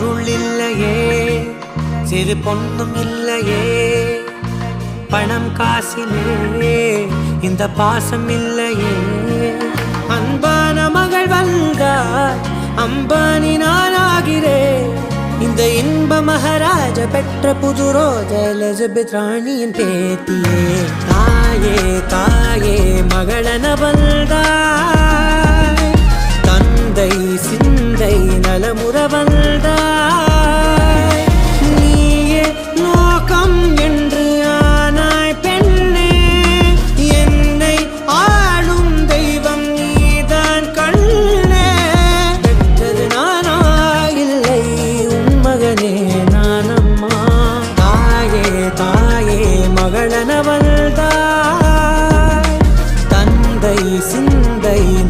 பொருள் இல்லையே, சிறு பொண்ணும் இல்லையே, பணம் காசிலே இந்த பாசம் இல்லையே. அன்பான மகள் வந்தார், அம்பானி நானாகிறேன். இந்த இன்ப மகாராஜ பெற்ற புது ரோஜ எலிசபெத் ராணியின் பேத்தியே. தாயே தாயே மகளன வந்தார்.